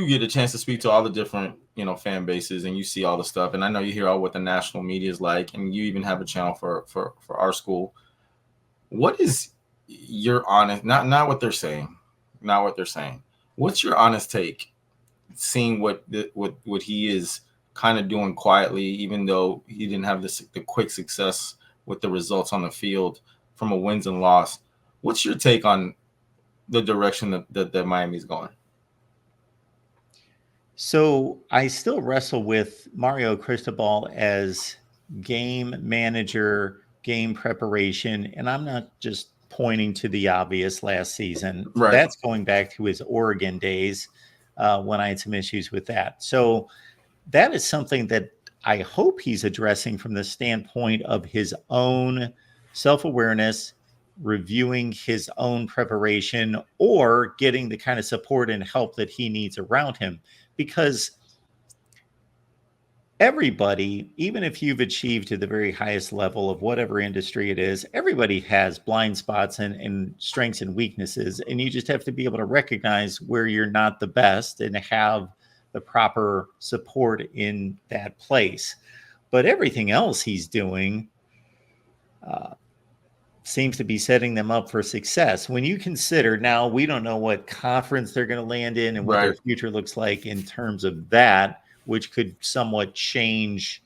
do get a chance to speak to all the different, fan bases, and you see all the stuff. And I know you hear all what the national media is like, and you even have a channel for our school. What is your honest, not what they're saying, not what they're saying. What's your honest take, seeing what he is kind of doing quietly, even though he didn't have the quick success with the results on the field from a wins and loss? What's your take on the direction that Miami's going? So I still wrestle with Mario Cristobal as game manager, game preparation, and I'm not just pointing to the obvious last season. Right. That's going back to his Oregon days when I had some issues with that. So that is something that I hope he's addressing from the standpoint of his own self-awareness, reviewing his own preparation, or getting the kind of support and help that he needs around him. Because everybody, even if you've achieved to the very highest level of whatever industry it is, everybody has blind spots and strengths and weaknesses. And you just have to be able to recognize where you're not the best and have the proper support in that place. But everything else he's doing seems to be setting them up for success. When you consider, now we don't know what conference they're going to land in and what their future looks like in terms of that, which could somewhat change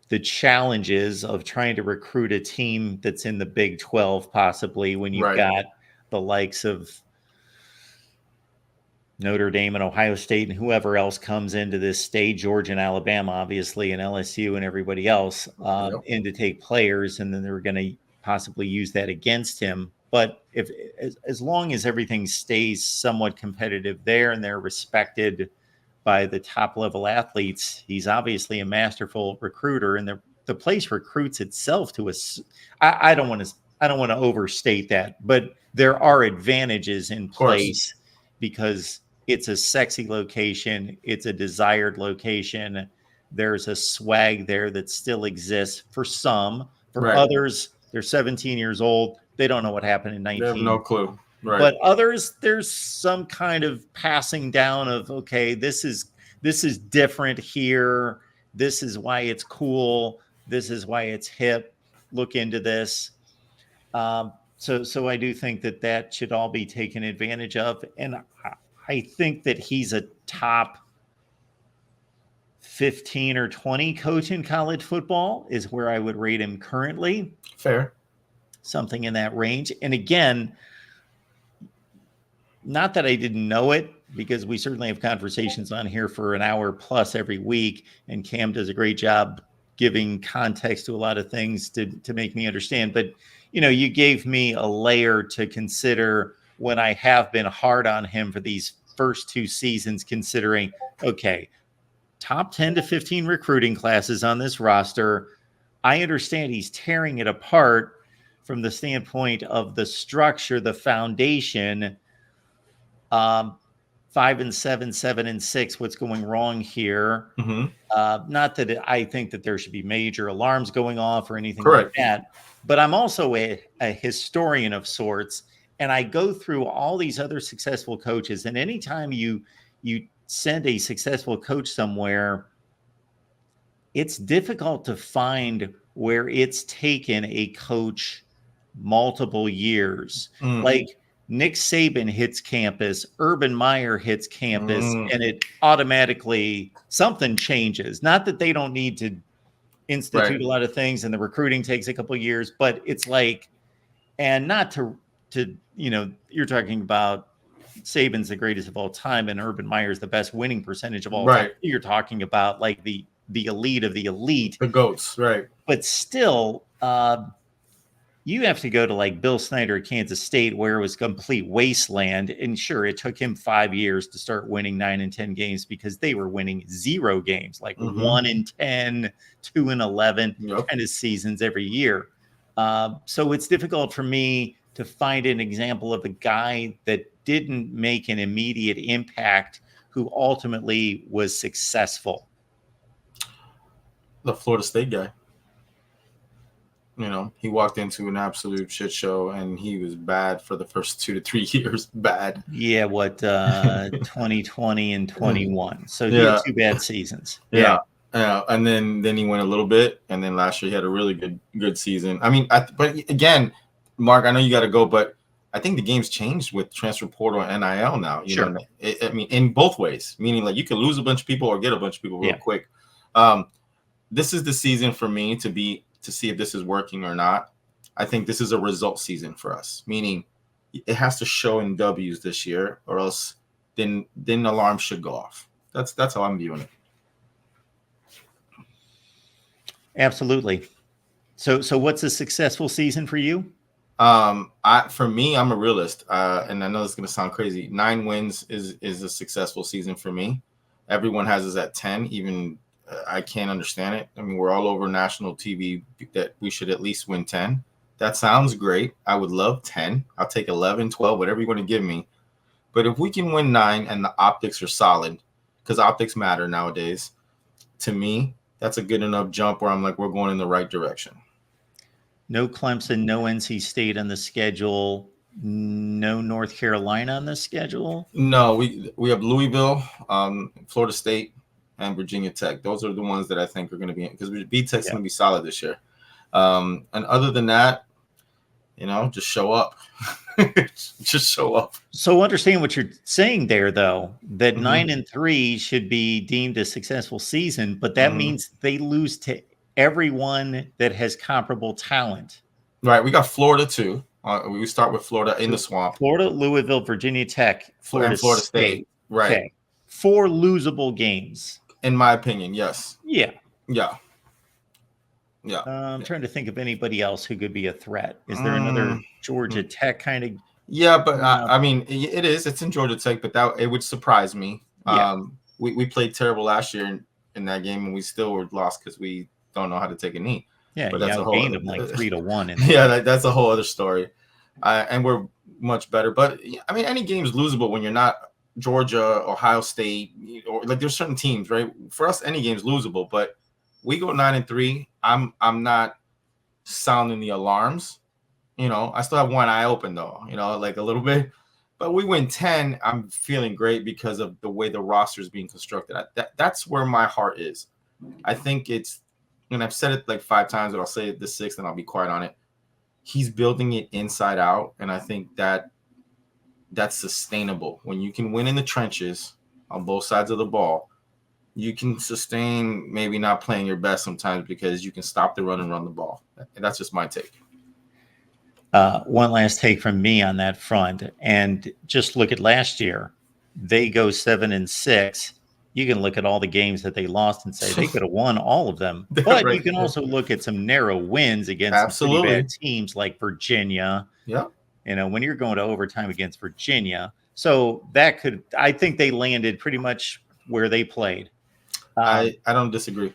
the challenges of trying to recruit a team that's in the Big 12, possibly, when you've got the likes of Notre Dame and Ohio State and whoever else comes into this state, Georgia and Alabama, obviously, and LSU and everybody else, in to take players, and then they're going to possibly use that against him. But as long as everything stays somewhat competitive there and they're respected by the top level athletes, he's obviously a masterful recruiter, and the place recruits itself to us. I don't want to overstate that, but there are advantages in place because it's a sexy location. It's a desired location. There's a swag there that still exists for some. For others, they're 17 years old. They don't know what happened in 19. They have no clue. Right. But others, there's some kind of passing down of, okay, this is different here. This is why it's cool. This is why it's hip. Look into this. So I do think that should all be taken advantage of. And I think that he's a top 15 or 20 coach in college football is where I would rate him currently. Fair. Something in that range. And again, not that I didn't know it, because we certainly have conversations on here for an hour plus every week. And Cam does a great job giving context to a lot of things to make me understand. But, you gave me a layer to consider when I have been hard on him for these first two seasons, considering, okay, top 10 to 15 recruiting classes on this roster. I understand he's tearing it apart from the standpoint of the structure, the foundation. 5-7, 7-6. What's going wrong here? Mm-hmm. Not that I think that there should be major alarms going off or anything like that, but I'm also a historian of sorts, and I go through all these other successful coaches. And anytime you send a successful coach somewhere, it's difficult to find where it's taken a coach multiple years. Like Nick Saban hits campus, Urban Meyer hits campus, and it automatically something changes. Not that they don't need to institute a lot of things and the recruiting takes a couple of years, but it's like, and not to you're talking about Saban's the greatest of all time and Urban Meyer's the best winning percentage of all time. You're talking about like the elite of the elite, the GOATs, right? But still, you have to go to like Bill Snyder at Kansas State, where it was complete wasteland. And sure, it took him 5 years to start winning 9 and 10 games because they were winning 0 games, like 1 and 10, 2 and 11 kind of seasons every year. So it's difficult for me to find an example of a guy that didn't make an immediate impact who ultimately was successful. The Florida State guy. You know, he walked into an absolute shit show, and he was bad for the first 2 to 3 years. Bad. Yeah, 2020 and 21. So he had Yeah. 2 bad seasons. Yeah. Yeah. And then he went a little bit, and then last year he had a really good season. I mean, but again, Mark, I know you got to go, but I think the game's changed with transfer portal and NIL now. You Sure. know, I mean, in both ways, meaning like you can lose a bunch of people or get a bunch of people real quick. This is the season for me to see if this is working or not. I think this is a result season for us, meaning it has to show in W's this year, or else then alarms should go off. That's how I'm viewing it. Absolutely. So what's a successful season for you? For me, I'm a realist, and I know this is going to sound crazy. 9 wins is a successful season for me. Everyone has us at 10. Even I can't understand it. I mean, we're all over national TV that we should at least win 10. That sounds great. I would love 10. I'll take 11, 12, whatever you want to give me. But if we can win 9 and the optics are solid, because optics matter nowadays, to me, that's a good enough jump where I'm like, we're going in the right direction. No Clemson, no NC State on the schedule, no North Carolina on the schedule. No, we have Louisville, Florida State, and Virginia Tech. Those are the ones that I think are going to be in, because B-Tech's going to be solid this year. And other than that, you know, just show up. Just show up. So understand what you're saying there, though, that 9-3 should be deemed a successful season, but that means they lose to everyone that has comparable talent. Right. We got Florida too. We start with Florida in the swamp. Florida, Louisville, Virginia Tech, Florida State. Right. Okay. 4 losable games. In my opinion, yes. Yeah. Yeah. I'm trying to think of anybody else who could be a threat. Is there another Georgia Tech kind of? Yeah, but I mean, it is. It's in Georgia Tech, but it would surprise me. Yeah. We played terrible last year in that game, and we still were lost because we don't know how to take a knee. Yeah, but that's a whole gained them like 3-1. Yeah, that's a whole other story. And we're much better. But I mean, any game is losable when you're not Georgia, Ohio State, or like there's certain teams, right? For us, any game is losable. But we go 9-3. I'm not sounding the alarms. You know, I still have one eye open though. You know, like a little bit. But we win 10. I'm feeling great because of the way the roster is being constructed. That's where my heart is. I think it's. And I've said it like 5 times, but I'll say it the 6th and I'll be quiet on it. He's building it inside out. And I think that's sustainable. When you can win in the trenches on both sides of the ball, you can sustain maybe not playing your best sometimes because you can stop the run and run the ball. And that's just my take. One last take from me on that front. And just look at last year. They go 7-6. You can look at all the games that they lost and say they could have won all of them. But right. You can also look at some narrow wins against some pretty bad teams like Virginia. Yeah. You know, when you're going to overtime against Virginia. So I think they landed pretty much where they played. I don't disagree.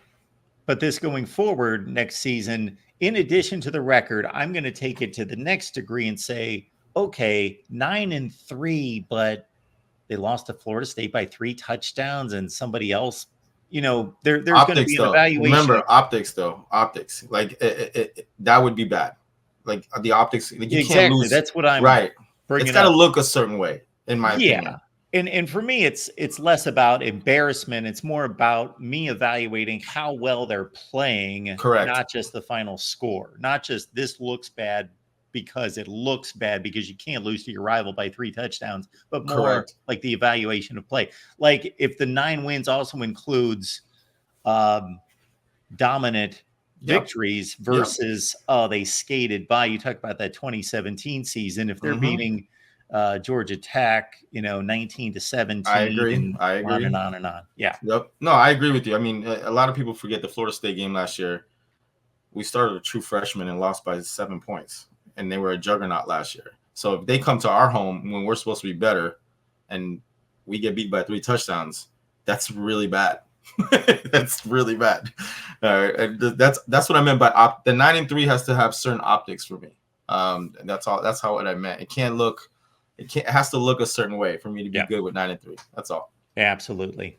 But this going forward next season, in addition to the record, I'm going to take it to the next degree and say, okay, 9-3, but they lost to Florida State by 3 touchdowns, and somebody else, you know, there's going to be an evaluation. Remember, optics. Like that would be bad. Like the optics, like you can't lose. That's what I'm right. It's got to look a certain way, in my opinion. And for me, it's less about embarrassment. It's more about me evaluating how well they're playing. Correct. Not just the final score. Not just this looks bad because it looks bad because you can't lose to your rival by 3 touchdowns, but more like the evaluation of play. Like if the 9 wins also includes dominant victories versus they skated by. You talk about that 2017 season. If they're beating Georgia Tech, 19-17. I agree. On and on and on. Yeah. Yep. No, I agree with you. I mean, a lot of people forget the Florida State game last year. We started a true freshman and lost by 7 points. And they were a juggernaut last year. So if they come to our home when we're supposed to be better and we get beat by 3 touchdowns, that's really bad. That's really bad. All right. And that's what I meant by the 9-3 has to have certain optics for me. That's all. That's how what I meant. It has to look a certain way for me to be good with 9-3. That's all. Absolutely.